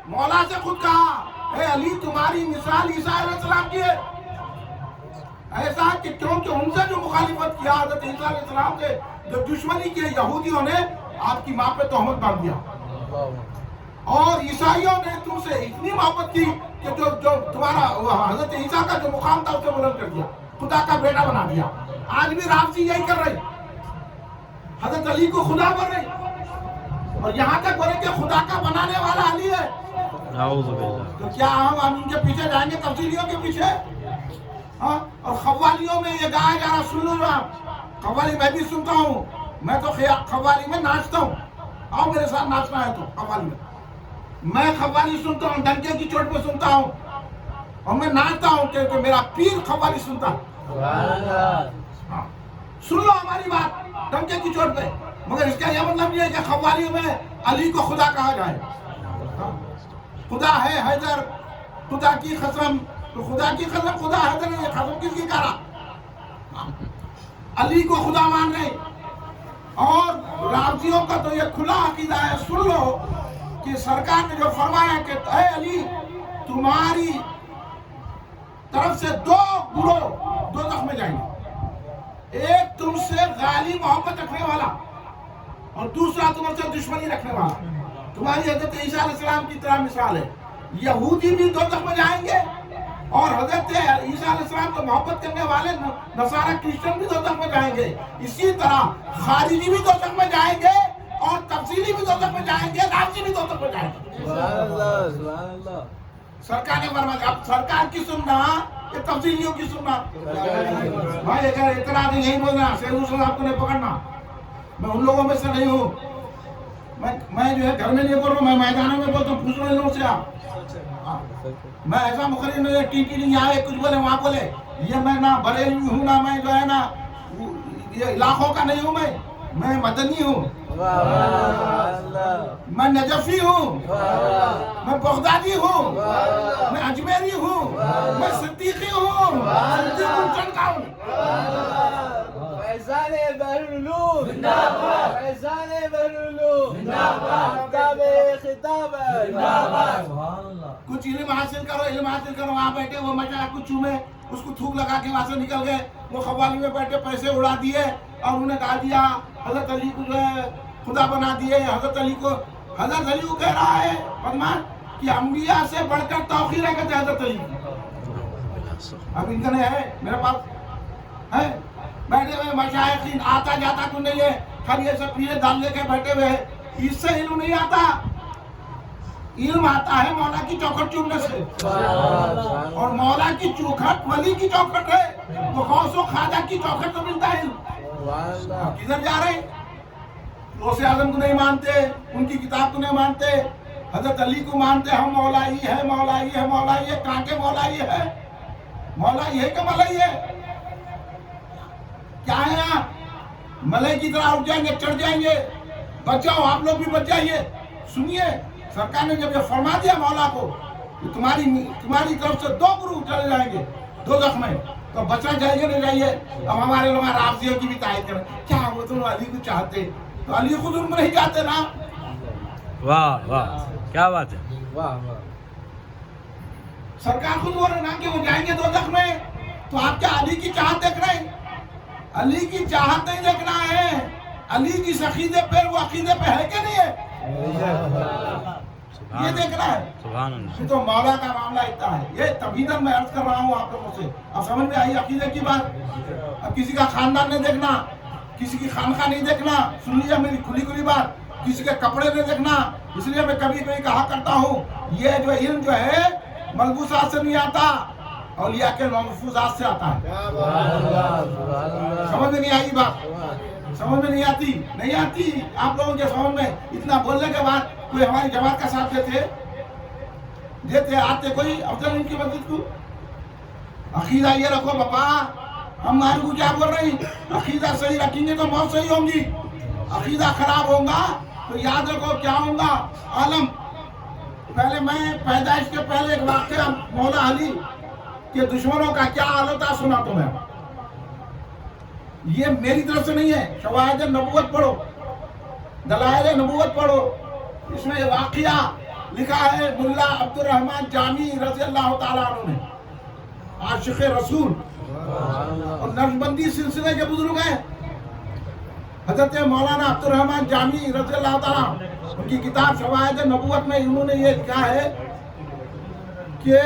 مولا سے خود کہا اے علی تمہاری مثال عیسیٰ علیہ السلام کی ہے. ایسا کہ کیونکہ ان سے جو مخالفت کیا حضرت عیسیٰ علیہ السلام سے جو دشمنی کی یہودیوں نے آپ کی ماں پہ تہمت باندھ دیا اور عیسائیوں نے تم سے اتنی محبت کی کہ جو تمہارا حضرت عیسیٰ کا جو مقام تھا اسے بلند کر دیا, خدا کا بیٹا بنا دیا. آج بھی رافضی یہی کر رہے, حضرت علی کو خدا بن رہے اور یہاں تک بولے کہ خدا کا بنانے والا علی ہے. تو کیا ہم ان کے پیچھے جائیں گے تفصیلیوں کے پیچھے؟ اور قوالیوں میں یہ گایا جا رہا, سن لو آپ, قوالی میں بھی سنتا ہوں, میں تو قوالی میں ناچتا ہوں. آؤ میرے ساتھ ناچنا ہے تو قوالی میں قوالی سنتا ہوں, ڈنکے کی چوٹ پہ سنتا ہوں اور میں ناچتا ہوں کہ میرا پیر قوالی سنتا ہے. سن لو ہماری بات ڈنکے کی چوٹ پہ, مگر اس کا یہ مطلب یہ ہے کہ قوالیوں میں علی کو خدا کہا جائے. خدا ہے حیدر, خدا کی قسم, تو خدا کی قسم خدا حیدر نے قسم کس کی کرا؟ علی کو خدا مان رہے. اور رافضیوں کا تو یہ کھلا عقیدہ ہے, سن لو کہ سرکار نے جو فرمایا کہ اے علی تمہاری طرف سے دو گروہ دوزخ میں جائیں گے, ایک تم سے غالی محبت رکھنے والا اور دوسرا تم سے دشمنی رکھنے والا. تمہاری حضرت عیسیٰ علیہ السلام کی طرح مثال ہے. یہودی بھی دوزخ میں جائیں گے اور حضرت عیسیٰ علیہ السلام کو محبت کرنے والے نصارہ کرسچن بھی دوزخ میں جائیں گے. اسی طرح خارجی بھی دوزخ میں جائیں گے اور تفصیلی بھی دوزخ میں جائیں گے, رافضی بھی دوزخ میں جائیں گے. سرکار نے فرمایا اب سرکار کی سننا یا تفصیلیوں کی سننا؟ بھائی اگر اعتراض یہی بولنا, شیخ حسین صاحب کو نہیں پکڑنا. میں ان لوگوں میں سے نہیں ہوں, میں جو ہے گھر میں نہیں بول رہا ہوں, میں میدانوں میں بولتا ہوں, پوچھ لو ان لوگوں سے آپ. میں ایسا مخرج نہیں ہے ٹی نہیں آئے کچھ بولے وہاں بولے, یہ میں نہ بریلوی ہوں نہ میں جو ہے نا یہ علاقوں کا نہیں ہوں, میں مدنی ہوں, میں نجفی ہوں, میں بغدادی ہوں, میں اجمیری ہوں, میں صدیقی ہوں, صدیق الجن کا ہوں. فیضان بہرالعلوم زندہ باد, فیضان بہرالعلوم زندہ باد, خطاب زندہ باد. کچھ علم حاصل کرو, علم حاصل کرو. وہاں بیٹھے وہ مشائخ کو چومے, اس کو تھوک لگا کے وہاں سے نکل گئے. وہ قوالی میں بیٹھے پیسے اڑا دیے اور انہیں کہا دیا حضرت علی کو جو ہے خدا بنا دیے. حضرت علی کو کہہ رہا ہے فرمان کہ انبیاء سے بڑھ کر توقیر ہے کہتے حضرت علی. اب ان کا نہیں ہے, میرے پاس ہے بیٹھے ہوئے مشائخین, آتا جاتا کو نہیں ہے, خالی یہ سب پیڑے ڈال لے کے بیٹھے ہوئے ہیں. اس سے علم نہیں آتا, علم آتا ہے مولا کی چوکھٹ چومنے سے. اور مولا کی چوکھٹ ولی کی چوکھٹ ہے, وہ غوث و خواجہ کی چوکھٹ تو ملتا ہے علم. کدھر جا رہے ہیں؟ غوث اعظم کو نہیں مانتے, ان کی کتاب کو نہیں مانتے, حضرت علی کو مانتے. ہم مولا ہی ہے, مولا ہی ہے, مولا ہی ہے. کہاں کے مولا ہی ہے؟ مولا ہی ہے کہ مولا ہی ہے؟ کیا ہے یہاں؟ ملے کی طرح اٹھ جائیں گے, چڑھ جائیں گے. بچاؤ, آپ لوگ بھی بچ جائیے. سنیے, سرکار نے جب یہ فرما دیا مولا کو کہ تمہاری طرف سے دو گروہ چلے جائیں گے دوزخ میں, تو بچنا چاہیے نہیں چاہیے؟ اب ہمارے لوگ رافضیوں کی بھی تائید کریں, کیا وہ تم علی کو چاہتے, تو علی خود ان کو نہیں چاہتے نا. واہ واہ کیا بات ہے. سرکار خود بول رہے نا کہ وہ جائیں گے دوزخ میں, تو آپ کیا علی کی چاہت دیکھ رہے ہیں؟ علی کی چاہت نہیں دیکھنا ہے, علی جس عقیدے پہ وہ عقیدے پہ ہے کہ نہیں ہے, یہ دیکھنا ہے. سبحان اللہ. تو مولا کا معاملہ اتنا ہے. یہ تبیدن میں عرض کر رہا ہوں آپ لوگوں سے, اب سمجھ میں آئی عقیدے کی بات. اب کسی کا خاندان نہیں دیکھنا, کسی کی خانقاہ نہیں دیکھنا. سن لیجیے میری کھلی کھلی بات, کسی کے کپڑے نہیں دیکھنا. اس لیے میں کبھی کبھی کہا کرتا ہوں یہ جو علم جو ہے ملبوسات سے نہیں آتا, اولیاء کے محفوظات سے آتا ہے. سمجھ میں نہیں آئی بات؟ سمجھ میں نہیں آتی؟ نہیں آتی آپ لوگوں کے سمجھ میں. اتنا بولنے کے بعد کوئی ہماری جماعت کا ساتھ دیتے آتے کوئی افضل ان کی مسجد کو؟ عقیدہ یہ رکھو بابا, ہم مارے کو کیا بول رہے ہیں؟ عقیدہ صحیح رکھیں گے تو موت صحیح ہوں گی. عقیدہ خراب ہوگا تو یاد رکھو کیا ہوگا عالم. پہلے میں پیدائش کے پہلے ایک واقعہ مولا علی کے دشمنوں کا کیا حال ہوتا سنا تمہیں. یہ میری طرف سے نہیں ہے, شواہد نبوت پڑھو, دلائل نبوت پڑھو. اس میں یہ واقعہ لکھا ہے ملا عبد الرحمن جامی رضی اللہ تعالیٰ عنہ نے، عاشق رسول اور نقشبندی سلسلے کے بزرگ ہیں، حضرت مولانا عبد الرحمن جامی رضی اللہ تعالیٰ، ان کی کتاب شواہد نبوت میں انہوں نے یہ لکھا ہے کہ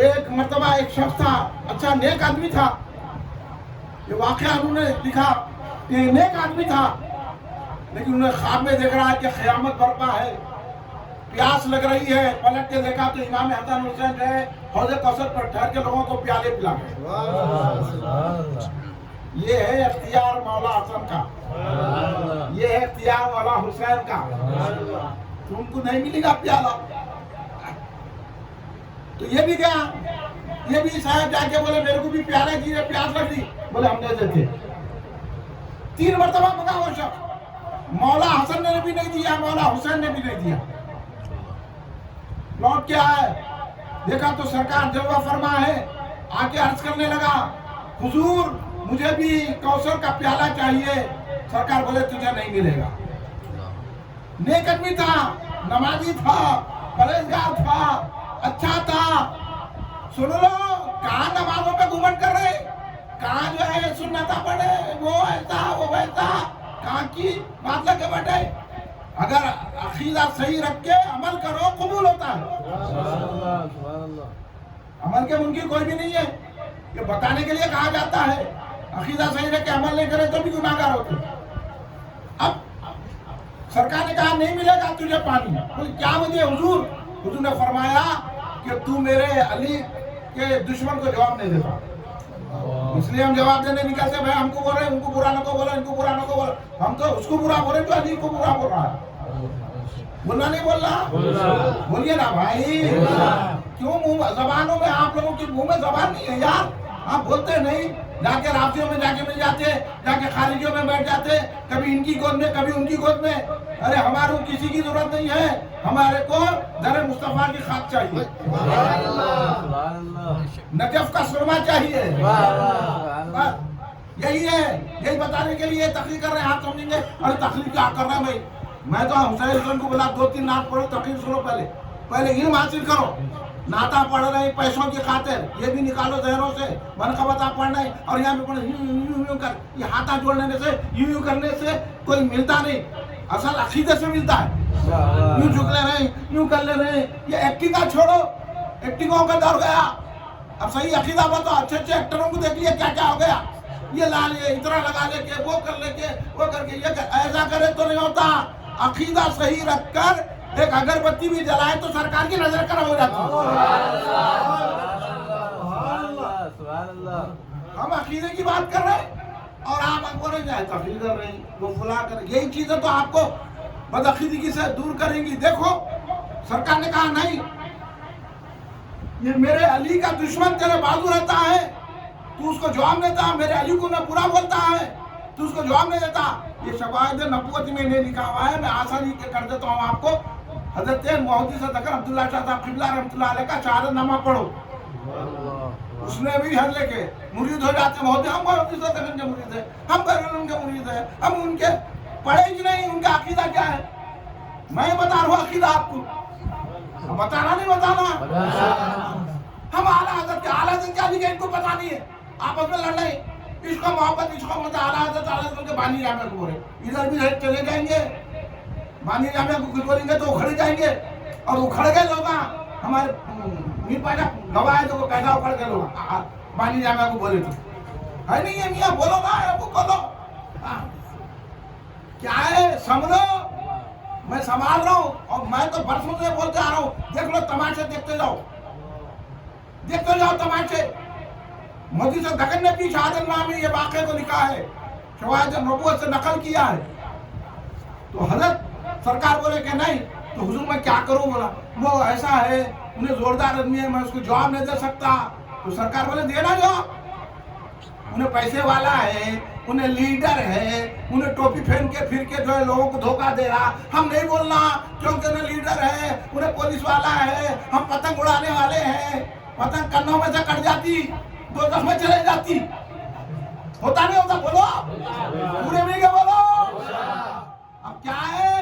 ایک مرتبہ ایک شخص تھا، اچھا نیک آدمی تھا، یہ واقعہ انہوں نے لکھا کہ نیک آدمی تھا، لیکن انہیں خواب میں دیکھ رہا ہے کہ قیامت برپا ہے، پیاس لگ رہی ہے، پلٹ کے دیکھا تو امام حسن حسین جو ہے حوض کوثر پر ٹھہر کے لوگوں کو پیالے پلا گئے۔ یہ ہے اختیار مولا حسن کا، یہ ہے اختیار مولا حسین کا، تم کو نہیں ملے گا پیالہ۔ تو یہ بھی گیا، یہ بھی صاحب جا کے بولے میرے کو بھی پیالہ دیجیے، پیاس لگ دی، بولے ہم نہیں دیتے۔ 3 مرتبہ مانگا وہ شخص، مولا حسن نے بھی نہیں دیا، مولا حسین نے بھی نہیں دیا۔ لوٹ کے آئے، دیکھا تو سرکار جلوہ فرما ہے، آ کے عرض کرنے لگا حضور مجھے بھی کوثر کا پیالہ چاہیے۔ سرکار بولے تجھے نہیں ملے گا۔ نیک آدمی تھا، نمازی تھا، پرہیزگار تھا، اچھا تھا، سن لو کہاں نمازوں پہ گھومٹ کر رہے، کہاں جو ہے سنتا پڑھے، وہ ایسا وہ ویسا، کہاں کی بات لگے بیٹھے۔ اگر عقیدہ صحیح رکھ کے عمل کرو قبول ہوتا ہے۔ عمل کے منکر کوئی بھی نہیں ہے، یہ بتانے کے لیے کہا جاتا ہے، عقیدہ صحیح رکھ کے عمل نہیں کرے تو بھی گناہگار ہوتے۔ اب سرکار نے کہا نہیں ملے گا تجھے پانی، بولے کیا مجھے حضور؟ حضور نے فرمایا کہ تو میرے علی کے دشمن کو جواب نہیں دیتا، اس لیے ہم جواب دینے نکلتے بھائی ہم کو بول رہے ہیں، ان کو برا نہ کو بولے، ان کو برا نہ کو بولے، ہم تو اس کو برا بولے تو علی کو برا بول رہا ہے۔ بولنا نہیں بول رہا، بولیے نا بھائی، کیوں منہ زبانوں میں آپ لوگوں کی منہ میں زبان نہیں ہے یار، آپ بولتے نہیں، جا کے رافضیوں میں جا کے مل جاتے، جا کے خارجیوں میں بیٹھ جاتے، کبھی ان کی گود میں کبھی ان کی گود میں۔ ارے ہمارے کسی کی ضرورت نہیں ہے، ہمارے کو در مصطفیٰ کی خاک چاہیے، نجف کا سرما چاہیے، یہی ہے، یہی بتانے کے لیے تقریر کر رہے ہیں۔ آپ سمجھیں گے ارے تقریر کیا کر رہے ہیں بھائی، میں تو حسین حسین کو بولا 2-3 نعت پڑھو، تقریر سنو، پہلے علم حاصل کرو۔ نعتہ پڑھ رہے ہیں پیسوں کی خاطر، یہ بھی نکالو ذہنوں سے، منقبت آپ پڑھ رہے ہیں اور یہاں پہ پڑھ یوں کر، یہ ہاتھا جوڑنے سے یوں کرنے سے کوئی ملتا نہیں، اصل عقیدے سے ملتا ہے۔ یوں جھک لے رہے ہیں، یوں کر لے رہے ہیں، یہ ایکٹنگ کا چھوڑو، ایکٹنگوں کا دور گیا، اب صحیح عقیدہ بتاؤ۔ اچھے اچھے ایکٹروں کو دیکھ لیے کیا کیا ہو گیا، یہ لا لیے، اتنا لگا لے کے، وہ کر لے کے، وہ کر کے، یہ ایسا کرے تو نہیں ہوتا۔ عقیدہ صحیح رکھ کر ایک اگربتی بھی جلائے تو سرکار کی نظر کر ہو جاتی ہے۔ ہم عقیدے کی بات کر رہے ہیں اور آپ بول رہے ہیں تقریر کر رہے ہیں، وہ فلاں کر رہے ہیں، یہی چیزیں تو آپ کو بدعقیدگی سے دور کریں گی۔ دیکھو سرکار نے کہا نہیں، یہ میرے علی کا دشمن تیرے بازو رہتا ہے، تو اس کو جواب دیتا، میرے علی کو نہ برا بولتا ہے تو اس کو جواب نہیں دیتا۔ یہ شواہد نبوت میں نہیں لکھا ہوا ہے، میں آسانی کے کر دیتا ہوں آپ کو۔ حضرت محدث ذکر عبداللہ شاہ صاحب قبلہ رحمۃ اللہ علیہ کا شہادت نامہ پڑھو، اس نے بھی ہر لے کے مرید ہو جاتے، ہم محدث ذکر کے مرید ہیں، ہم بیرون کے مرید ہیں، ہم ان کے پڑھے ہی نہیں، ان کا عقیدہ کیا ہے؟ میں بتا رہا ہوں عقیدہ آپ کو، بتانا نہیں بتانا۔ ہم اعلیٰ حضرت کے، اعلیٰ حضرت کیا لکھے ان کو پتا نہیں ہے، آپس میں لڑ رہے، عشق و محبت، عشق و محبت، اعلیٰ حضرت کے بانی جامعہ کو بولے، ادھر بھی چلے جائیں گے، بانی جامعہ کو کچھ بولیں گے تو اکھڑ جائیں گے، اور اکھڑ گئے لوگ ہمارے میر پاجا گواہ ہے تو پیدا اکھڑ گئے لوگ بانی جامعہ کو بولے تو ہے نہیں ہے، میاں بولو نا، وہ بولو کیا ہے، سمجھو، میں سنبھال رہا ہوں اور میں تو برسوں سے بولتے آ رہا ہوں، دیکھ لو تماشے، دیکھتے جاؤ، دیکھتے جاؤ تماشے۔ محدث دکن نے بھی شہادت نامہ میں یہ واقعے کو لکھا ہے، شواہد نبوت سے نقل کیا ہے۔ تو حضرت سرکار بولے کہ نہیں، تو حضور میں کیا کروں؟ بولا وہ ایسا ہے، انہیں زوردار آدمی ہے، میں اس کو جواب نہیں دے سکتا۔ تو سرکار بولے دینا جواب، انہیں پیسے والا ہے، انہیں لیڈر ہے، انہیں ٹوپی پہن کے پھر کے جو ہے لوگوں کو دھوکہ دے رہا، ہم نہیں بولنا کیونکہ انہیں لیڈر ہے، انہیں پولیس والا ہے، ہم پتنگ اڑانے والے ہیں، پتنگ کنوں میں سے کٹ جاتی، 2 دس میں چلے جاتی، ہوتا نہیں ہوتا؟ بولو پورے میں کیا بولو، اب کیا ہے؟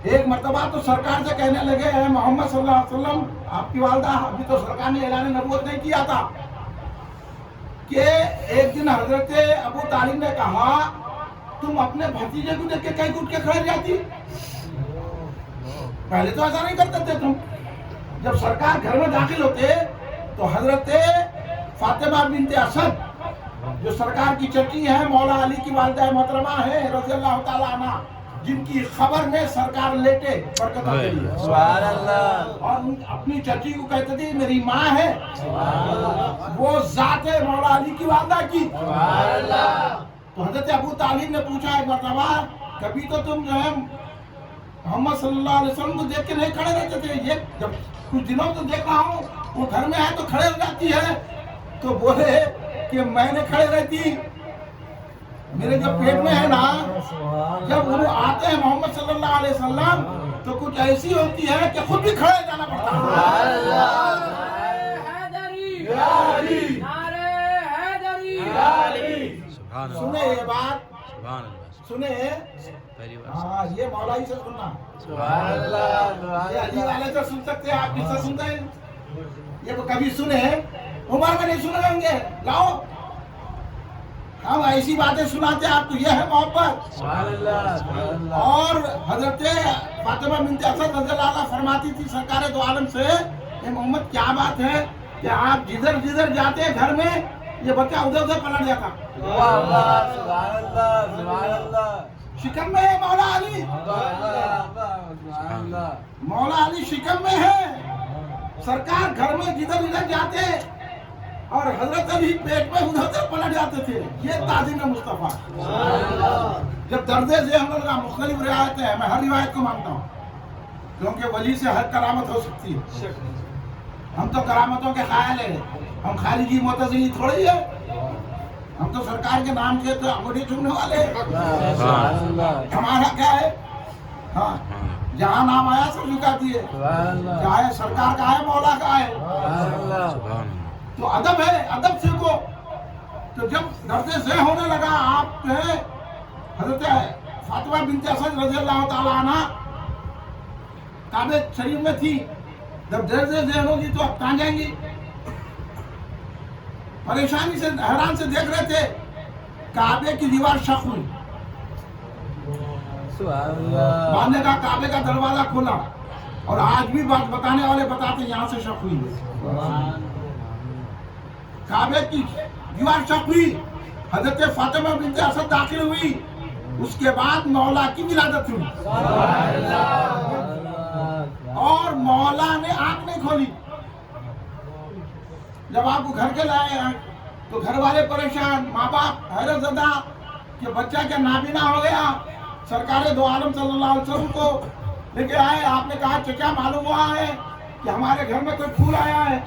ایک مرتبہ تو سرکار سے کہنے لگے اے محمد صلی اللہ علیہ وسلم آپ کی والدہ ابھی تو سرکار نے اعلان نبوت نہیں کیا تھا کہ ایک دن حضرت ابو طالب نے کہا تم اپنے بھتیجے کو دیکھ کے کہیں اٹھ کے کھڑے جاتی پہلے تو ایسا نہیں کرتے تھے تم جب سرکار گھر میں داخل ہوتے تو حضرت فاطمہ بنت اسد جو سرکار کی چچی ہے مولا علی کی والدہ محترمہ ہے رضی اللہ تعالی عنہ جن کی خبر میں سرکار لیٹے برکتوں کے لیے سبحان اللہ اور اپنی چچی کو کہتے تھے میری ماں ہے وہ ذات ہے مولا علی کی والدہ کی سبحان اللہ تو حضرت ابو طالب نے پوچھا ایک مرتبہ کبھی تو تم جو ہے محمد صلی اللہ علیہ وسلم کو دیکھ کے نہیں کھڑے رہتے تھے یہ جب کچھ دنوں تو دیکھ رہا ہوں وہ گھر میں ہے تو کھڑے ہو جاتی ہے تو بولے کہ میں نے کھڑے رہتی میرے جو پیٹ میں ہے نا جب وہ آتے ہیں محمد صلی اللہ علیہ وسلم تو کچھ ایسی ہوتی ہے کہ خود بھی کھڑے جانا پڑتا ہے سنیں یہ بات سنیں ہاں یہ مولائی سے سننا سبحان اللہ یہ علی والے سے سن سکتے ہیں آپ کس سے سنتے ہیں یہ تو کبھی سنے عمر میں نہیں سنے ہوں گے لاؤ ہم ایسی باتیں سناتے ہیں آپ کو یہ ہے محبت سبحان اللہ اور حضرت فاطمہ بنت اسد رضی اللہ عنہا فرماتی تھی سرکار دو عالم سے اے محمد کیا بات ہے کہ آپ جدھر جدھر جاتے ہیں گھر میں یہ بچہ ادھر ادھر پلٹ جاتا سبحان اللہ سبحان اللہ شکم میں ہے مولا علی سبحان اللہ مولا علی شکم میں ہے سرکار گھر میں جدھر جدھر جاتے اور حضرت علی پیٹ میں ادھر ادھر پلٹ جاتے تھے یہ تعظیم مصطفیٰ جب درد ذہن لگا مختلف روایتیں ہیں میں ہر روایت کو مانتا ہوں کیونکہ ولی سے ہر کرامت ہو سکتی ہے ہم تو کرامتوں کے قائل ہیں ہم خارجی معتزلی تھوڑی ہے ہم تو سرکار کے نام کے تو انگوٹھی چومنے والے ہیں ہمارا کیا ہے ہاں جہاں نام آیا سب جھکاتی ہے چاہے سرکار کا ہے مولا کا ہے تو ادب ہے ادب سیکھو تو جب درد ذہ ہونے لگا آپ جو ہے حضرت فاطمہ بنت اسد رضی اللہ تعالی عنہ کعبہ شریف میں تھی جب درد ذہ ہوگی تو اب کہاں جائیں گی پریشانی سے حیران سے دیکھ رہے تھے کعبے کی دیوار شق ہوئی بعد نے کہا کعبے کا دروازہ کھلا اور آج بھی بات بتانے والے بتاتے ہیں یہاں سے شق ہوئی کعبے کی دیوار شق ہوئی حضرت فاطمہ بنت اسد داخل ہوئی اس کے بعد مولا کی ولادت ہوئی اور مولا نے آنکھ نہیں کھولی جب آپ کو گھر کے لائے ہیں تو گھر والے پریشان ماں باپ حیرت زدہ کہ بچہ کیا نابینا ہو گیا سرکار دو عالم صلی اللہ علیہ وسلم کو لے کے آئے آپ نے کہا چچا معلوم ہوا ہے کہ ہمارے گھر میں کوئی پھول آیا ہے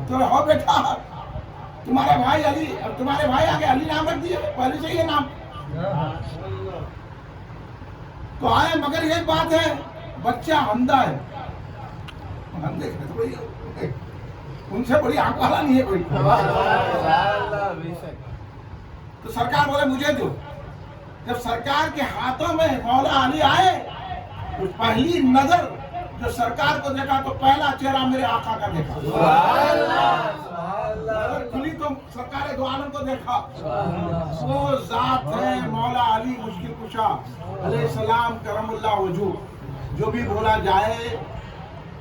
تو ہو بیٹا تمہارے بھائی علی تمہارے بھائی آگے علی نام رکھ دیے پہلے سے یہ نام تو آئے مگر ایک بات ہے بچہ اندھا ہے ان سے بڑی آنکھ والا نہیں ہے کوئی تو سرکار بولے مجھے دو جب سرکار کے ہاتھوں میں مولا علی آئے تو پہلی نظر جو سرکار کو دیکھا تو پہلا چہرہ میرے آقا کا دیکھا نظر کھلی تو سرکار دو عالم کو دیکھا وہ ذات ہے مولا علی مشکل کشا علیہ السلام کرم اللہ وجوہ جو بھی بولا جائے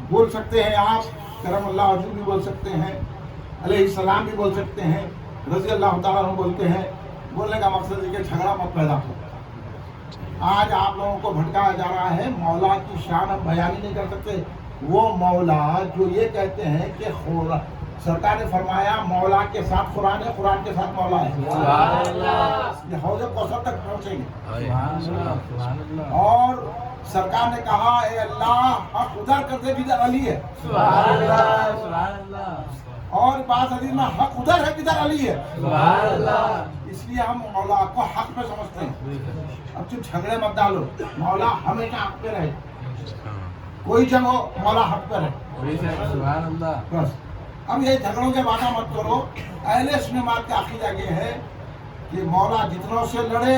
بول سکتے ہیں آپ کرم اللہ وجوہ بھی بول سکتے ہیں علیہ السلام بھی بول سکتے ہیں رضی اللہ تعالیٰ عنہ بولتے ہیں بولنے کا مقصد ہے کہ جھگڑا مت پیدا ہو آج آپ لوگوں کو بھٹکایا جا رہا ہے مولا کی شان ہم بیان ہی نہیں کر سکتے وہ مولا جو یہ کہتے ہیں کہ سرکار نے فرمایا مولا کے ساتھ قرآن ہے قرآن کے ساتھ مولا ہے یہ حوض کوثر تک پہنچیں گے اور سرکار نے کہا اے اللہ حق ادھر کر دے جدھر علی ہے اور بات حدیث میں حق ادھر ہے جدھر علی ہے اس لیے ہم مولا کو حق پہ سمجھتے ہیں اب تو جھگڑے مت ڈالو مولا ہمیشہ حق پہ رہے کوئی جنگ ہو مولا حق پہ رہے بس اب یہ جھگڑوں کے باتیں مت کرو اہل سنت کا عقیدہ یہ ہے کہ مولا جتنوں سے لڑے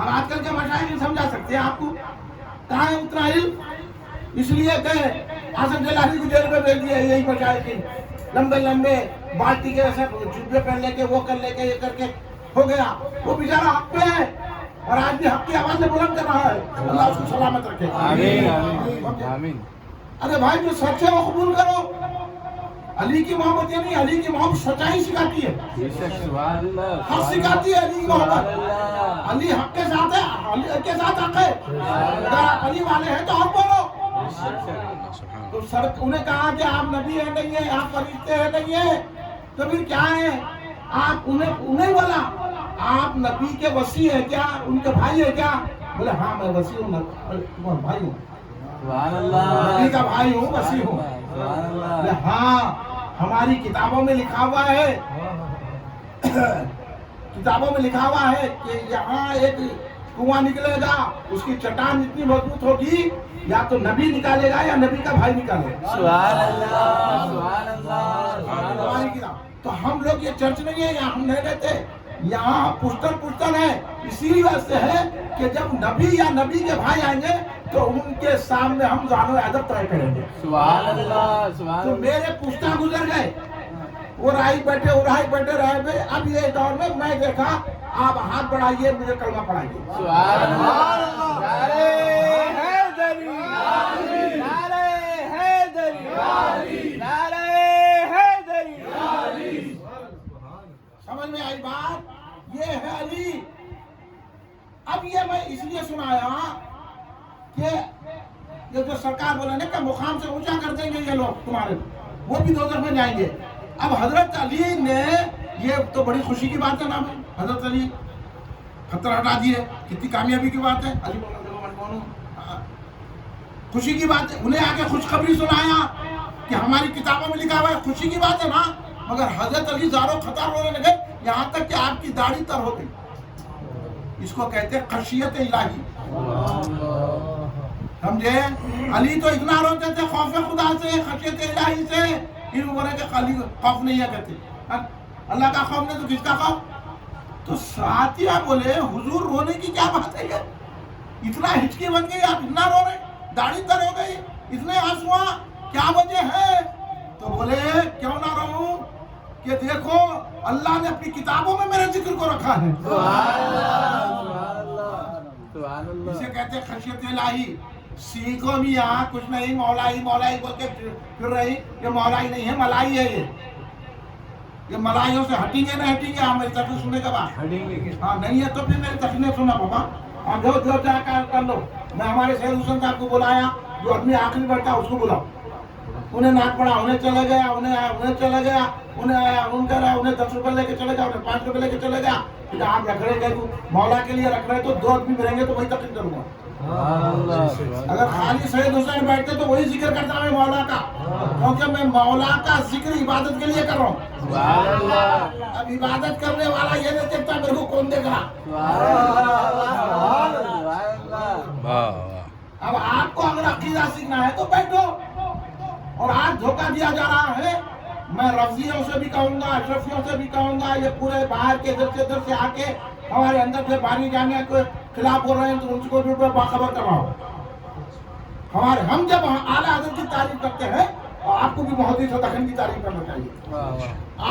اور آج کل کے مشائخ نہیں سمجھا سکتے آپ کو کہاں ہے اتنا علم. اس لیے کہ حسن جلالی کو جیل میں بھیج دیا یہی مشائخ کی لمبے لمبے بالٹی کے ایسے جبے پہن لے کے وہ کر لے کے یہ کر کے ہو گیا. وہ بیچارہ حق پہ ہے اور آج بھی حق کی آواز سے بلند کر رہا ہے. اللہ اس کو سلامت رکھے. آمین. ارے بھائی جو سچ ہے وہ قبول کرو. علی کی محبت یہ نہیں, علی کی محبت سچائی سکھاتی ہے, حق سکھاتی ہے. علی کی محبت, علی حق کے ساتھ ہے, علی کے ساتھ حق ہے. اگر علی والے ہیں تو حق بولو. تو سر انہیں کہا کہ آپ نبی ہیں نہیں ہیں, آپ فرشتے ہیں نہیں ہیں, تو پھر کیا ہے؟ آپ انہیں بولا آپ نبی کے وصی ہیں کیا, ان کے بھائی ہیں کیا؟ بولے ہاں میں وصی ہوں, بھائی ہوں, نبی کا بھائی ہوں, وصی ہوں. بولے ہاں ہماری کتابوں میں لکھا ہوا ہے, کتابوں میں لکھا ہوا ہے کہ یہاں ایک کنواں نکلے گا, اس کی چٹان اتنی مضبوط ہوگی یا تو نبی نکالے گا یا نبی کا بھائی نکالے گا. سبحان اللہ, سبحان اللہ. ہماری کتاب. تو ہم لوگ یہ چرچ نہیں ہے, یہاں ہم نہیں رہتے, یہاں پشتن ہے. اسی وجہ سے ہے کہ جب نبی یا نبی کے بھائی آئیں گے تو ان کے سامنے ہم زانو ادب طے کریں گے. سبحان اللہ, سبحان تو اللہ. میرے پشتہ گزر گئے, وہ راہی بیٹھے رہے ہوئے. اب یہ دور میں میں دیکھا آپ ہاتھ بڑھائیے, مجھے کلمہ پڑھائیے. سبحان اللہ. نعرہ حیدری, نعرہ حیدری, نعرہ حیدری. سمجھ میں آئی بات؟ یہ ہے علی. اب یہ میں اس لیے سنایا کہ یہ جو سرکار بولے نا کہ مقام سے اونچا کر دیں گے یہ لوگ تمہارے, وہ بھی دوزخ میں جائیں گے. اب حضرت علی نے, یہ تو بڑی خوشی کی بات ہے نا, حضرت علی خطر ہٹا دیے, کتنی کامیابی کی بات ہے. علی خوشی کی بات ہے. انہیں آگے خوشخبری سنایا کہ ہماری کتابوں میں لکھا ہوا ہے, خوشی کی بات ہے نا. مگر حضرت علی زاروں خطر ہونے لگے, یہاں تک کہ آپ کی داڑھی تر ہو گئی. اس کو کہتے ہیں خشیت الہی. سمجھے؟ علی تو اتنا روتے تھے خوف خدا سے, خشیت الہی سے. ان بولے کہ خالی خوف نہیں ہے کہتے, اللہ کا خوف نہیں تو کس کا خوف. تو ساتھیہ بولے حضور رونے کی کیا بات ہے, یہ اتنا ہچکی بن گئی, آپ اتنا رو رہے, داڑھی تر ہو گئی, اتنے آنسو, کیا وجہ ہے؟ تو بولے کیوں نہ رہوں کہ دیکھو اللہ نے اپنی کتابوں میں میرے ذکر کو رکھا ہے. اسے کہتے ہیں خشیت الہی. سیکھوں بھی یہاں کچھ نہیں, مولائی مولائی بول کے پھر رہی. یہ مولائی نہیں ہے, ملائی ہے. یہ ملائیوں سے ہٹیں گے نہ ہٹیں گے. ہاں میری تقریر سننے کے بعد ہاں نہیں ہے تو پھر میری تقریر سنا بابا. ہاں جو جا کر لو. میں ہمارے سید حسین صاحب کو بلایا, جو آدمی آخری بیٹھا اس کو بلاؤ. انہیں ناک پڑا, انہیں چلے گیا, انہیں چلے گیا, انہیں آیا, انہیں 10 روپے لے کے چلے گیا, انہیں 5 روپے لے کے چلے گیا. پھر آپ رکھ رہے گئے, مولا کے لیے رکھ رہے تو 2 آدمی رہیں گے تو وہی تقریر کروں گا. اگر خالی سید حسین بیٹھتے تو وہی ذکر کرتا میں مولا کا, کیونکہ میں مولا کا ذکر عبادت کے لیے کر رہا ہوں. اب عبادت کرنے والا یہ نہیں دیکھتا میرے کو کون دیکھ رہا. اب آپ کو اگر عقیدہ سیکھنا ہے تو بیٹھو. اور آج دھوکہ دیا جا رہا ہے. میں رفضیوں سے بھی کہوں گا, اشرفیوں سے بھی کہوں گا, یہ پورے باہر کے ادھر سے آ کے ہمارے اندر سے بانی جامعہ کے خلاف بول رہے ہیں تو ان کو بھی باخبر کرواؤ. ہم جب اعلیٰ حضرت کی تعریف کرتے ہیں اور آپ کو بھی محدث دکن کی تعریف کرنا چاہیے,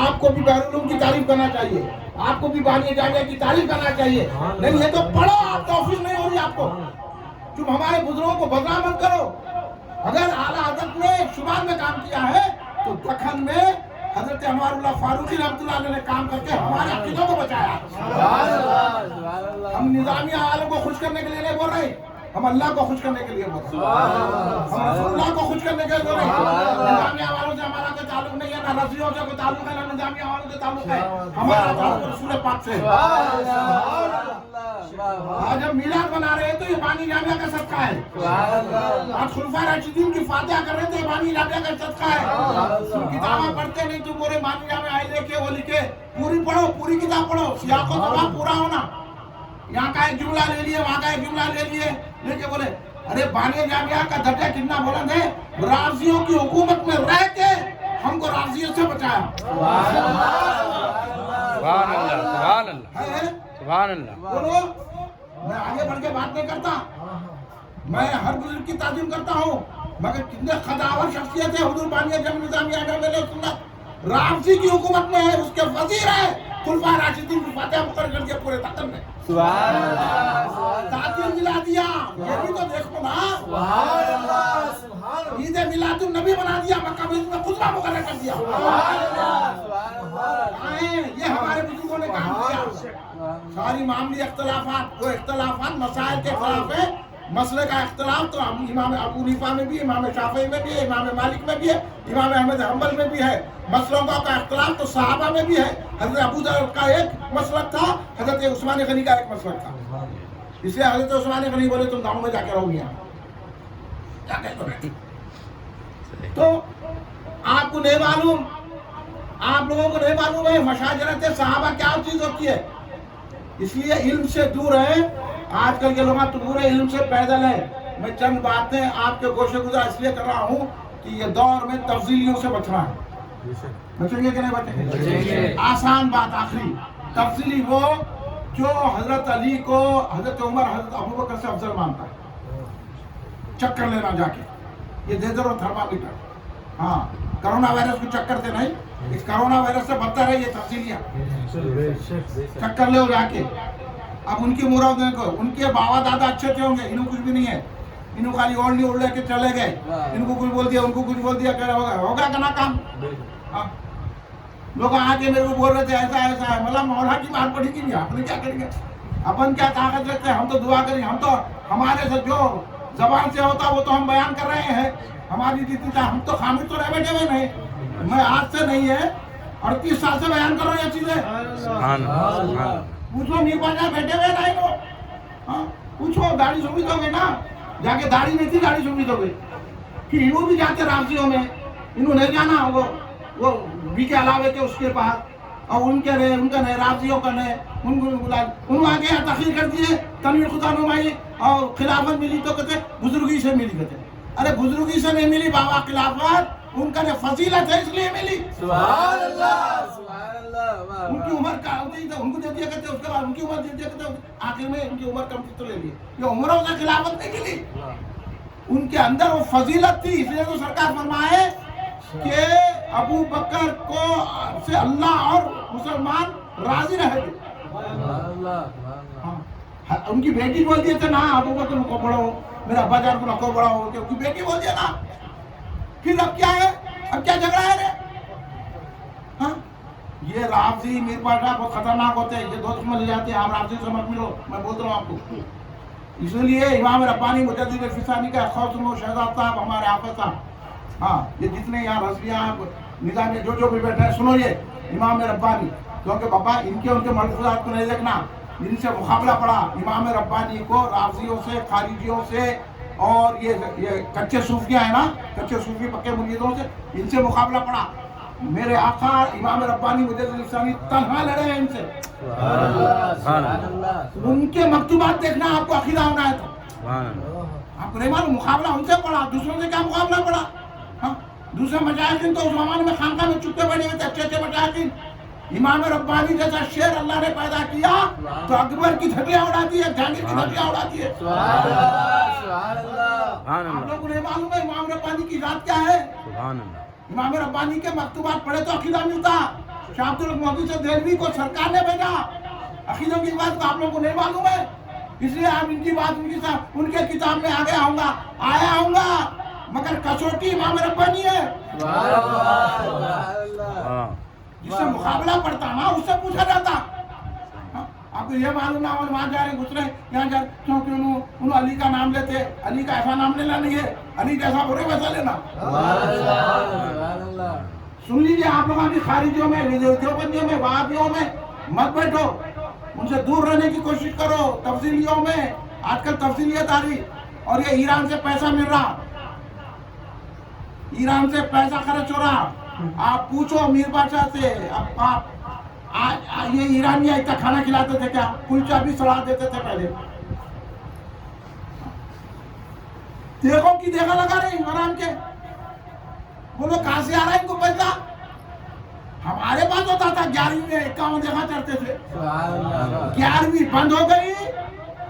آپ کو بھی بیرالعلوم کی تعریف کرنا چاہیے, آپ کو بھی بانی جامعہ کی تعریف کرنا چاہیے. نہیں ہے تو پڑھو, آپ توفیق نہیں ہو رہی آپ کو. تم ہمارے بزرگوں کو بدنام مت کرو. اگر اعلیٰ حضرت نے شمال میں کام کیا ہے تو دکن میں حضرت انوار اللہ فاروقی رحمۃ اللہ علیہ نے کام کر کے ہمارے عقیدوں کو بچایا. ہم نظامیہ عالم کو خوش کرنے کے لیے نہیں بول رہے, ہم اللہ کو خوش کرنے کے لیے بول رہے ہیں, ہم رسول اللہ کو خوش کرنے کے لیے بول رہے ہیں. نظامیہ والوں سے ہمارا کوئی تعلق نہیں ہے, نہ رضیوں سے کوئی تعلق ہے, نہ نظامیہ والوں سے تعلق ہے. ہمارا تعلق رسول پاک سے. آج ہم میلاد بنا رہے ہیں تو یہ بانی جامعہ کا صدقہ ہے. آج خلفائے راشدین کی فاتحہ کر رہے تھے, بانی جامعہ کا صدقہ ہے. تم کتابیں پڑھتے نہیں, تم بولے بانی جامعہ آئے لے کے وہ لکھے. پوری پڑھو, پوری کتاب پڑھو, سیاق و سباق پورا ہونا. یہاں کا ایک جملہ لے لیے, وہاں کا ایک جملہ لے لیے, لے کے بولے ارے بانی جامعہ کا درجہ کتنا بلند ہے. رافضیوں کی حکومت میں رہ کے ہم کو رافضیوں سے بچایا. سبحان اللہ, سبحان اللہ, سبحان اللہ. بولو میں آگے بڑھ کے بات نہیں کرتا، میں ہر بزرگ کی تعظیم کرتا ہوں، مگر کتنے خداور شخصیت ہے حضور بانی جنگ نظامیہ امام اہل سنت رافضی کی حکومت میں ہے، اس کے وزیر ہے خلفاء راشدین کی فاتحہ مقرر کر دیا پورے دکن میں، سبحان اللہ، تعطیل ملا دیا، یہ بھی تو دیکھو نا، سبحان اللہ، عید میلاد النبی بنا دیا، مکہ مسجد میں خطبہ مقرر کر دیا، یہ ہمارے بزرگوں نے کام کیا۔ ساری معاملی اختلافات، وہ اختلافات مسائل کے خلاف ہے، مسئلے کا اختلاف تو امام ابو حنیفہ میں بھی، امام شافعی میں بھی ہے، امام مالک میں بھی ہے، امام احمد حنبل میں بھی ہے، مسئلوں کا اختلاف تو صحابہ میں بھی ہے، حضرت ابو ذر کا ایک مسلک تھا، حضرت عثمان غنی کا ایک مسلک تھا، اس لیے حضرت عثمان غنی بولے تم گاؤں میں جا کے رہو گے، کیا کہتے ہو؟ تو آپ کو نہیں معلوم، آپ لوگوں کو نہیں معلوم ہے مشاجرت صحابہ کیا چیز ہوتی ہے، اس لیے علم سے دور ہے، آج کل کے لوگ پورے علم سے پیدل ہیں۔ میں چند باتیں آپ کے گوشے گزار اس لیے کر رہا ہوں کہ یہ دور میں تفضیلیوں سے بچنا ہے، بچیں گے کہ نہیں بچیں گے؟ آسان بات آخری، تفضیلی وہ جو حضرت علی کو حضرت عمر حضرت ابوبکر سے افضل مانتا ہے، چکر لینا جا کے، یہ دیزر اور تھرمامیٹر، ہاں کرونا وائرس کو چکر سے نہیں، اس کرونا وائرس سے بدتر ہے یہ تفصیلیاں، چکر لے ہو جا کے۔ اب ان کی مراد کو ان کے باوا دادا اچھے تھے ہوں گے، انہوں کچھ بھی نہیں ہے، انہوں خالی اوڑھنی اوڑھ لے کے چلے گئے، ان کو کچھ بول دیا ان کو کچھ بول دیا، کہ ہوگا کنا کام، لوگ آ کے میرے کو بول رہے تھے ایسا ایسا ہے، مطلب مولا کی بات پڑھی کی نہیں، اپنے کیا کریں گے، اپن کیا طاقت رکھتے ہیں، ہم تو دعا کریں، ہم تو ہمارے سے جو زبان سے ہوتا وہ تو ہم بیان کر رہے ہیں، ہماری جتنی تھا ہم تو خاموش تو رہ بیٹھے ہوئے نہیں، میں آج سے نہیں ہے 38 سال سے بیان کر رہا ہوں یہ چیزیں، پوچھو میر پاجا بیٹھے ہوئے نہیں لو، ہاں پوچھو داڑھی سمیت ہو گئے نا، جا کے داڑھی نہیں تھی داڑھی سمیت ہو گئی، کہ انہوں بھی جاتے رافضیوں میں، انہوں نہیں جانا وہ بھی کے علاوے کے اس کے پاس، اور ان کے رہے ان کا نہیں رافضیوں کا نہیں، ان کو بلا انہوں آگے تخلیق کر دیے تنویر خدا نمائی، اور خلافت ملی تو کہتے بزرگی سے ملی، کہتے ارے بزرگی سے نہیں ملی بابا، خلافت ان کا فضیلت ہے اس لیے ملی، سبحان اللہ، سبحان اللہ، ان کی عمر کا ان کو دے دیا کرتے، اس کے بعد ان کی عمر دے دیا کرتے، آخر میں ان کی عمر کم تھی تو لے لیے، یہ عمروں سے خلافت نہیں ملی، ان کے اندر وہ فضیلت تھی، اس لیے تو سرکار فرمائے کہ ابو بکر کو سے اللہ اور مسلمان راضی رہے تھے، ان کی بیٹی بول دیے تھے نا ابو بکر کو بڑھو، میرا ابا جان کو نکو بڑھو، ان کی بیٹی بول دیا نا، پھر اب کیا ہے، اب کیا جھگڑا ہے رے؟ ہاں یہ رافضی میر پاٹا بہت خطرناک ہوتے ہیں، یہ دو دشمن لے جاتے ہیں، آپ رافضی سے مت ملو، میں بولتا ہوں آپ کو، اس لیے امام ربانی مجدد فسانی کا خوف سنو، شہزاد صاحب ہمارے حافظ صاحب، ہاں یہ جتنے یہاں رضویاں نظام میں جو بھی بیٹھے ہیں سنو یہ امام ربانی، کیونکہ بابا ان کے ملفوظات کو نہیں دیکھنا، جن سے مقابلہ پڑا امام ربانی کو رافضیوں سے، خارجیوں سے، اور یہ کچے صوفیاں ہیں نا، کچے صوفی پکے مریدوں سے، ان سے مقابلہ پڑا، میرے آقا امام ربانی مجدد فسانی تنہا لڑے ہیں ان سے، ان کے مکتوبات دیکھنا آپ کو عقیدہ ہونا ہے تو آپ کو نہیں معلوم، مقابلہ ان سے پڑا، دوسروں سے کیا مقابلہ پڑا، ہاں دوسرے مشائخین تو اس زمانے میں خانقاہ میں چپتے بیٹھے ہوئے تھے، اچھے اچھے مشائخین، امام ربانی جیسا شیر اللہ نے پیدا کیا تو اکبر کی دھجیاں اڑا دی ہے، جہانگیر کی دھجیاں اڑا دی ہے، آپ لوگوں کو نہیں معلوم ہے امام ربانی کی ذات کیا ہے، امام ربانی کے مکتوبات پڑھے تو عقیدہ ملتا، شاہ عبد المحدث دہلوی کو سرکار نے بھیجا، عقیدوں کی بات آپ لوگوں کو نہیں معلوم ہے، اس لیے آپ ان کی بات ان کے کتاب میں آیا ہوں گا، مگر کسوٹی امام ربانی ہے، جس سے مقابلہ پڑتا نا اس سے پوچھا جاتا، آپ کو یہ معلوم نہ ہو وہاں جا رہے گزرے یہاں جا رہے، کیونکہ انہوں علی کا نام لیتے، علی کا ایسا نام لینا نہیں ہے، علی جیسا برے ویسا لینا، سن لیجیے آپ لوگ ابھی خارجیوں میں، دیوبندیوں میں، وہابیوں میں مت بیٹھو، ان سے دور رہنے کی کوشش کرو، تفصیلیوں میں آج کل تفصیلیت آ رہی، اور یہ ایران سے پیسہ مل رہا، ایران سے پیسہ خرچ ہو رہا، آپ پوچھو میر بادشاہ سے، یہ ایرانی اتنا کھانا کھلاتے تھے کیا؟ کلچا بھی سڑا دیتے تھے پہلے، دیکھو کی دیکھا لگا رہے حرام کے، بولو کہاں سے آ رہا ہے ان کو پیسہ؟ ہمارے پاس ہوتا تھا 11ویں میں 51 دیکھا کرتے تھے، 11ویں بند ہو گئی،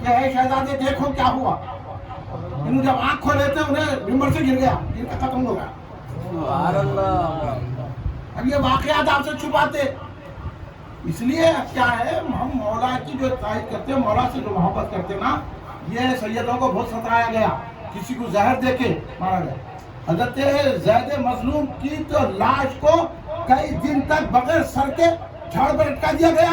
کہ اے شہزادے دیکھو کیا ہوا. انہوں جب آنکھ کھولے تھے انہیں ممبر سے گر گیا, ان کا ختم ہو گیا. سبحان اللہ. اب یہ واقعات آپ سے چھپاتے, اس لیے کیا ہے ہم مولا کی جو تعریف کرتے ہیں, مولا سے جو محبت کرتے ہیں نا, یہ سیدوں کو بہت ستایا گیا, کسی کو زہر دے کے مارا گیا. حضرت زید مظلوم کی تو لاش کو کئی دن تک بغیر سر کے جھاڑ پر لٹکا دیا گیا.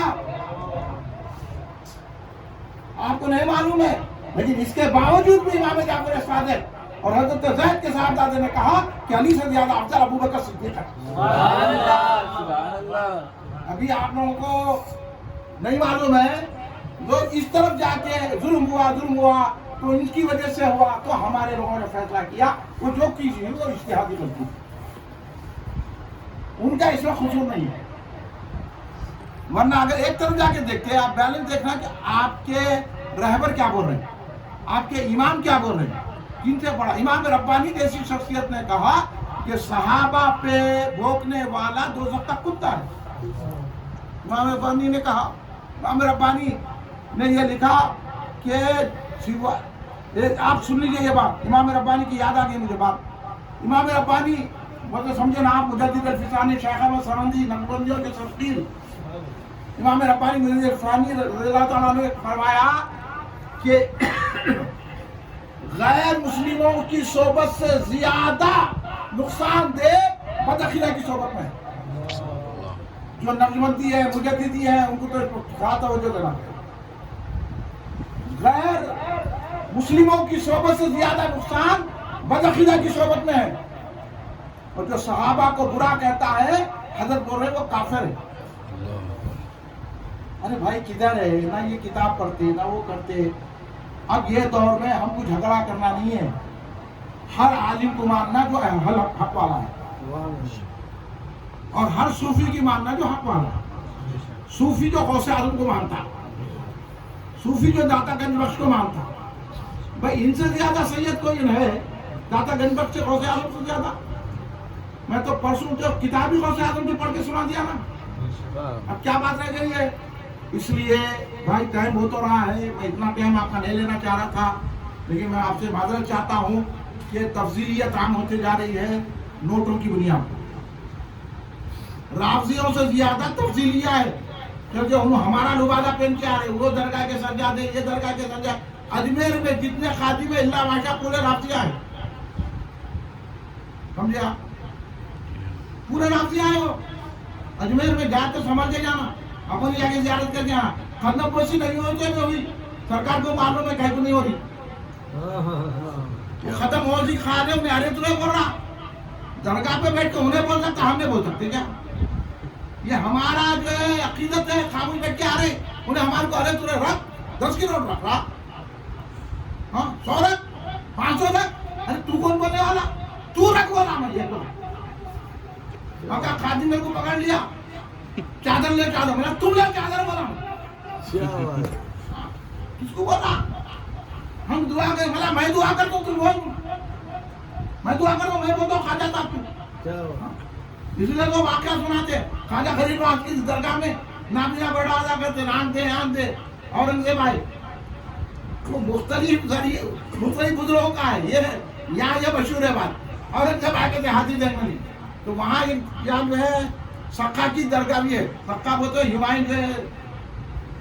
آپ کو نہیں معلوم ہے, لیکن اس کے باوجود بھی امام جعفر صادق اور حضرت زید کے صاحبزادے نے کہا کہ علی سے زیادہ افضل ابوبکر صدیق ہے. سبحان اللہ. سبحان اللہ. ابھی آپ لوگوں کو نہیں معلوم ہے, جو اس طرف جا کے ظلم ہوا تو ان کی وجہ سے ہوا, تو ہمارے لوگوں نے فیصلہ کیا وہ جو کیجیے وہ اجتہادی غلطی, ان کا اس میں قصور نہیں ہے. ورنہ اگر ایک طرف جا کے دیکھتے آپ بیلنس دیکھنا کہ آپ کے رہبر کیا بول رہے ہیں, آپ کے امام کیا بول رہے ہیں, کن سے پڑھا. امام ربانی جیسی شخصیت نے کہا کہ صحابہ پہ بھونکنے والا دوزخ کا کتا ہے. امام ربانی نے کہا, امام ربانی نے یہ لکھا کہ آپ سن لیجئے یہ بات, امام ربانی کی یاد آ گئی مجھے بات. امام ربانی مطلب سمجھے نا آپ, مجدد الفسانی شیخ احمد سرندی نقشبندیوں کے سرقیل امام ربانی مجدد الفسانی رضی اللہ تعالیٰ عنہ نے فرمایا کہ غیر مسلموں کی صحبت سے زیادہ نقصان دہ بدعقیدہ کی صحبت میں ہے. جو نقشبندی ہے, مجددی ہے, ان کو تو خاص توجہ دینا. غیر مسلموں کی صحبت سے زیادہ نقصان بدعقیدہ کی صحبت میں ہے. اور جو صحابہ کو برا کہتا ہے, حضرت بول رہے وہ کافر ہے. ارے بھائی کدھر ہے, نہ یہ کتاب پڑھتے نہ وہ کرتے. اب یہ دور میں ہم کو جھگڑا کرنا نہیں ہے, ہر عالم کو ماننا جو حق والا ہے, اور ہر صوفی کی ماننا جو حق والا ہے. صوفی جو غوث اعظم کو مانتا, صوفی جو داتا گنج بخش کو مانتا, بھائی ان سے زیادہ سید کوئی ہے داتا گنج بخش سے, غوث اعظم سے زیادہ. میں تو پرسوں جو کتاب ہی غوث اعظم کی پڑھ کے سنا دیا نا, اب کیا بات رہ گئی ہے. اس لیے بھائی ٹائم ہو تو رہا ہے, میں اتنا ٹائم آپ کا نہیں لینا چاہ رہا تھا, لیکن میں آپ سے معذرت چاہتا ہوں کہ تفضیلیت عام ہوتے جا رہی ہے نوٹوں کی بنیاد پر. رافضیوں سے زیادہ تفضیلیہ ہے, کیونکہ ہمارا لبادہ پہن کے آ رہے, وہ درگاہ کے سجادے, یہ درگاہ کے سجادے. اجمیر میں جتنے خادم اللہ ماشا پورے رافضیہ ہیں, سمجھے آپ, پورے رافضیہ ہیں. وہ اجمیر میں جا تو سمجھ کے جانا, اپنی جا کے زیارت کر کے آنا. ختم پوشی نہیں ہوئی, سرکار کو معلوم ہے کہیں کو نہیں ہو رہی. ختم ہو سی خواہ نے ارے تو نہیں بول رہا, درگاہ پہ بیٹھ کے انہیں بول سکتا, ہم نہیں بول سکتے کیا. یہ ہمارا جو ہے عقیدت ہے, خاموش بیٹھ کے آ رہے انہیں ہمارے کو ارے تو رکھ 10 کی نوٹ رکھ رہا, ہاں 100 رکھ, 500 رکھ. ارے تو کون بولنے والا, تو رکھ بولا. میں یہ خادم میرے کو پکڑ لیا, چادر لے چادر, میں تم لے چادر بولا. کس کو بولا, ہم دعا کریں, بولا میں دعا کرتا ہوں, تم بول, میں دعا کرتا ہوں, میں بولتا ہوں خواجہ صاحب کو. اس لیے تو واقعہ سناتے, خواجہ غریب نواز کی درگاہ میں نابینا بڑھا ادا کرتے, آن دے اورنگزیب آئے. وہ مختلف بزرگوں کا ہے, یہ یہاں یہ مشہور ہے بات. اورنگزیب آئے کہتے ہاتھی جنگ میں, تو وہاں یہاں جو ہے سقا کی درگاہ بھی ہے. سقا وہ تو ہمایوں جو ہے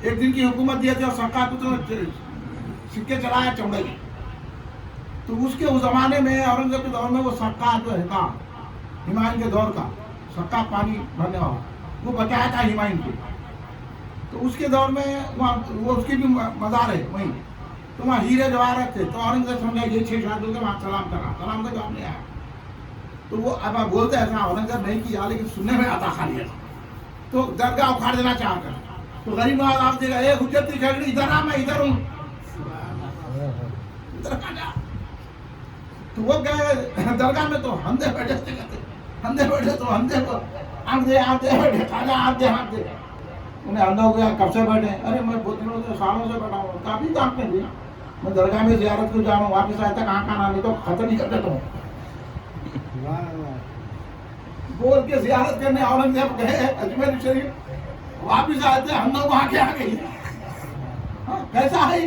ایک دن کی حکومت دیے تھے, اور سقا کو تو سکے چلایا چمڑے کی. تو اس کے اس زمانے میں اورنگزیب کے دور میں وہ سقا جو ہے تھا, ہمایوں کے دور کا سقا پانی بھرنے والا, وہ بچایا تھا ہمایوں کو. تو اس کے دور میں وہاں وہ اس کی بھی مزار ہے وہیں, تو وہاں ہیرے جواہرات تھے. تو اورنگزیب سمجھا یہ 6 شہزادوں کے وہاں سلام کرا, سلام کا جواب نہیں آیا. تو وہ اب آپ بولتے ہیں ایسا اورنگزیب نہیں کیا, لیکن سننے میں آتا خالی ہے. تو درگاہ اکھاڑ دینا چاہ کر, تو غریب نواز آپ دے گا, اے حجت کی کھگڑی ادھر آ, میں ادھر ہوں, ادھر آ جا. تو وہ گئے درگاہ میں, تو ہندے بیٹھے تھے, ہندے بیٹھے تو ہندے کو آنکھ دے بیٹھے, خواجہ آنکھ دے. انہیں اندھا ہو گیا, کب سے بیٹھے. ارے میں بہت دنوں سے, سالوں سے بیٹھا ہوں, کافی کام کر دیا, میں درگاہ میں زیارت کو جا رہا ہوں, واپس آئے تک آنکھ آنا نہیں تو ختم نہیں کر دیتا ہوں. بول کے زیارت کرنے اورنگزیب گئے اجمیر شریف, واپس آئے تھے, ہندوں کو آنکھیں آ گئی. کیسا ہے